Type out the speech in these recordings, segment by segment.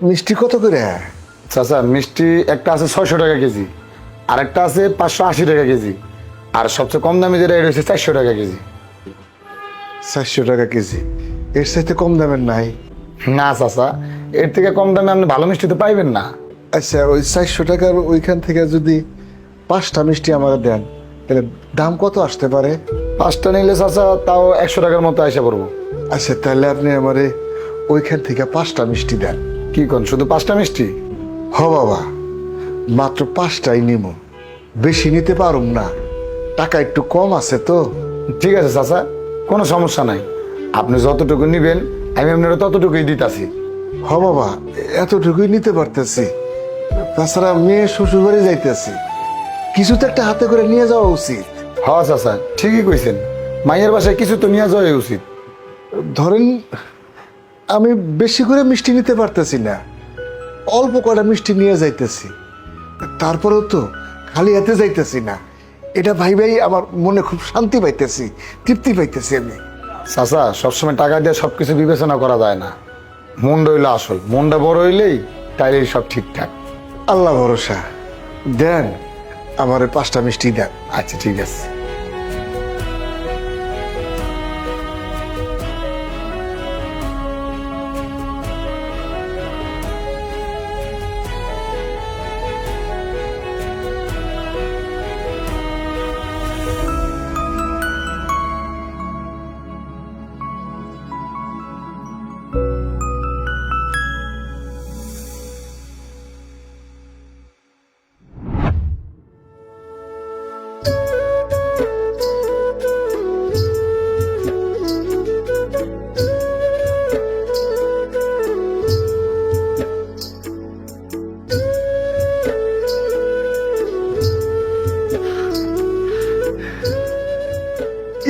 মিষ্টি কত করে? চাচা মিষ্টি একটা আছে 600 টাকা কেজি, আর একটা আছে 580 টাকা কেজি, আর সবচেয়ে কম দামি যেটা এটা হচ্ছে 400 টাকা কেজি। 400 টাকা কেজি? এর সাথে কম দামের নাই? না চাচা, এর থেকে কম দামে আপনি ভালো মিষ্টি তো পাইবেন না। আচ্ছা, ওই 400 টাকার ওইখান থেকে যদি 5টা মিষ্টি আমাকে দেন, তাহলে দাম কত আসতে পারে? 5টা নিলে চাচা তাও 100 টাকার মতো আইসা পড়বো। আচ্ছা, তাহলে আপনি আমারে ওইখান থেকে 5টা মিষ্টি দেন। কি কোন, শুধু 5টা মিষ্টি? হ বাবা, মাত্র 5টাই নিব, বেশি নিতে পারুম না, টাকা একটু কম আছে তো। ঠিক আছে চাচা, কোনো সমস্যা নাই, আপনি যতটুকু নিবেন আমি আপনারা ততটুকুই দিতাছি। হ বাবা, এতটুকুই নিতে পারতেছি। তাছাড়া মেয়ে শ্বশুর বাড়ি যাইতেছি, কিছু তো একটা হাতে করে নিয়ে যাওয়া উচিত। হ্যাঁ চাচা, ঠিকই কইছেন, মাইয়ের বাসায় কিছু তো নিয়ে যাওয়াই উচিত। ধরেন আমি বেশি করে মিষ্টি নিতে পারতেছি না, অল্প কটা মিষ্টি নিয়ে যাইতেছি, তারপরেও তো খালি হাতে যাইতেছি না। এটা ভাই ভাই আমার মনে খুব শান্তি পাইতেছি, তৃপ্তি পাইতেছি আমি। চাচা, সবসময় টাকা দিয়ে সবকিছু বিবেচনা করা যায় না, মন রইল আসল, মনটা বড় হইলেই তাইলেই সব ঠিকঠাক। আল্লাহ ভরসা, দেন আমার 5টা মিষ্টি দেন। আচ্ছা ঠিক আছে।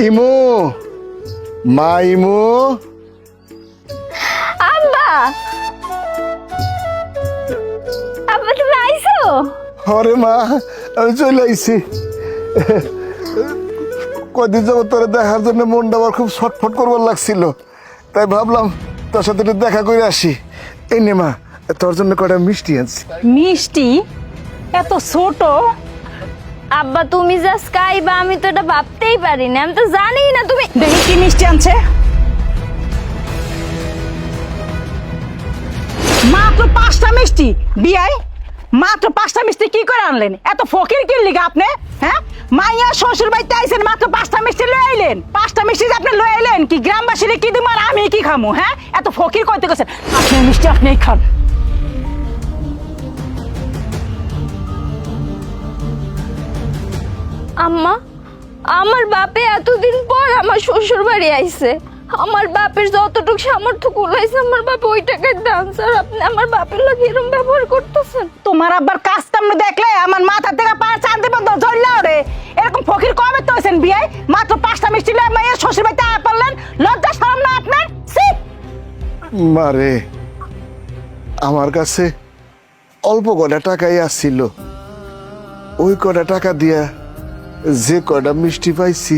ইমু, মা ইমু। আব্বা, আব্বা তুমি আইছো? হরে মা, আমি চলে আইছি। কদিন যাবো তোরে দেখার জন্য মনটা আমার খুব ছটফট করবার লাগছিল, তাই ভাবলাম তোর সাথে একটু দেখা করে আসি। এই নে মা, তোর জন্য কটা মিষ্টি আনছি। মিষ্টি? এত ছোট? আব্বা তুমি জাস্ট খাইবা, আমি তো এটা ভাবতেই পারি না, আমি তো জানি না তুমি। দেখি কি মিষ্টি আনছে। মাত্র 5টা মিষ্টি বিয়াই? মাত্র 5টা মিষ্টি কি করে আনলেন? এত ফকির কি লিগা আপনি? হ্যাঁ, মাইয়া শ্বশুর বাড়িতে আইছেন, মাত্র 5টা মিষ্টি লয়ে আইলেন। 5টা মিষ্টি যে আপনি লয়ে আইলেন, কি গ্রামবাসীরে কি দিব আর আমি কি খামু? হ্যাঁ, এত ফকির কইতে গেছেন? আপনি মিষ্টি আপনিই খান। আম্মা, আমার বাপে এতদিন পর আমার শ্বশুর বাড়ি আইছে, আমার বাপের যতটুকু সামর্থ্য কুলাইছে আমার বাপ ওই টাকার দাম, স্যার আপনি আমার বাপের লাগে এরকম ব্যবহার করতেছেন। তোমার আব্বার কাজ কামে দেখলে আমার মাথা থেকে পা চাঁদে বন্ধ জ্বললেও রে। এরকম ফকির কবে তো হয়েছেন বিয়াই? মাত্র 5টা মিষ্টি লয়ে মাইয়ের শ্বশুর বাড়িতে আয়া পড়লেন, লজ্জা শরম না আপনার? ছি! মারে, আমার কাছে অল্প কটা টাকাই আসছিল, ওই কটা টাকা দিয়া যে কটা মিষ্টি পাইছি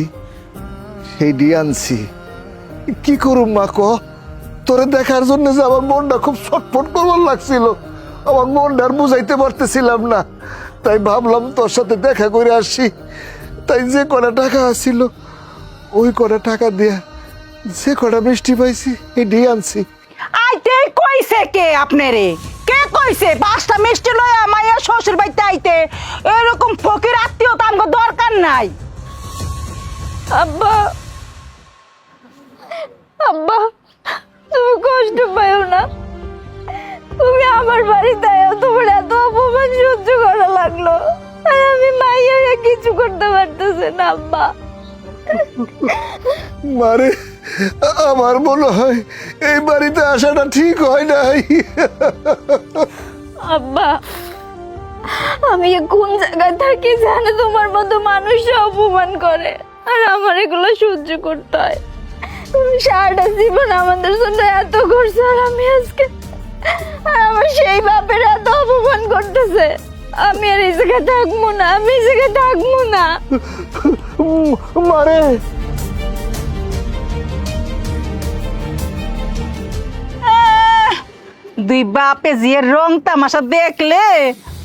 সেই দিয়ে আনছি। কি করুম মা ক? তোরে দেখার জন্য যে আমার মনটা খুব ছটফট করবার লাগছিল, আমার মনটা আর বুঝাইতে পারতেছিলাম না, তাই ভাবলাম তোর সাথে দেখা করে আসি। তাই যে কটা টাকা আসছিল ওই কটা টাকা দিয়া যে কটা মিষ্টি পাইছি এই দিয়ে আনছি। আইতে কইছে কে আপনারে? কে কইছে 5টা মিষ্টি লয়ে মাইয়ের শ্বশুর বাড়িতে আইতে? এরকম ফকির আত্মীয়তা আমগো দরকার নাই। আব্বা, আব্বা তুমি কষ্ট পাইও না, তুমি আমার বাড়িতে আয়ো, তোমার এত অপমান সহ্য করা লাগলো আর আমি মাইয়াকে কিছু করতে পারতেছি না। আব্বা, মারে, আমার মনে হয় এই বাড়িতে আসাটা ঠিক হয় নাই। আব্বা আমি কোন জায়গায় থাকি জানে তোমার মতো মানুষ অপমান করে আর আমার এগুলো সহ্য করতে হয়। তুমি সারাটা জীবন আমাদের জন্য এত করছো আর আমি আজকে আর আমার সেই বাপের এত অপমান করতেছে, আমি আর এই জায়গায় থাকবো না, আমি এই জায়গায় থাকবো না। মারে, দুই বাপে জিয়ে রং তামাশা দেখলে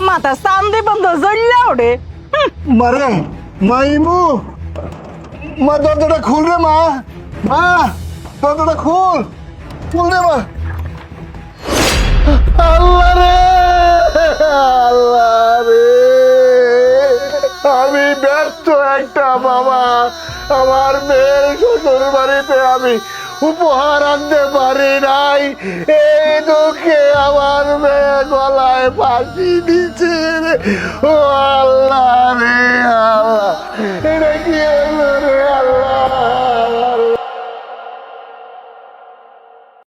মাথা চান্দে বন্ধ জ্বললে ওরে। মারে মাইমু, মা দরজাটা খুল রে মা, মা দরজাটা খুল, খুল রে মা। আল্লাহ রে, আল্লাহ রে, আমি ব্যর্থ একটা বাবা। আমার মেয়ের শ্বশুর বাড়িতে আমি উপহার আনতে পারি নাই, এই দুঃখে আমার মেয়ে গলায় ফাঁসি দিচ্ছে রে। ও আল্লাহ রে, আল্লাহ, এটা কি হলো রে আল্লাহ।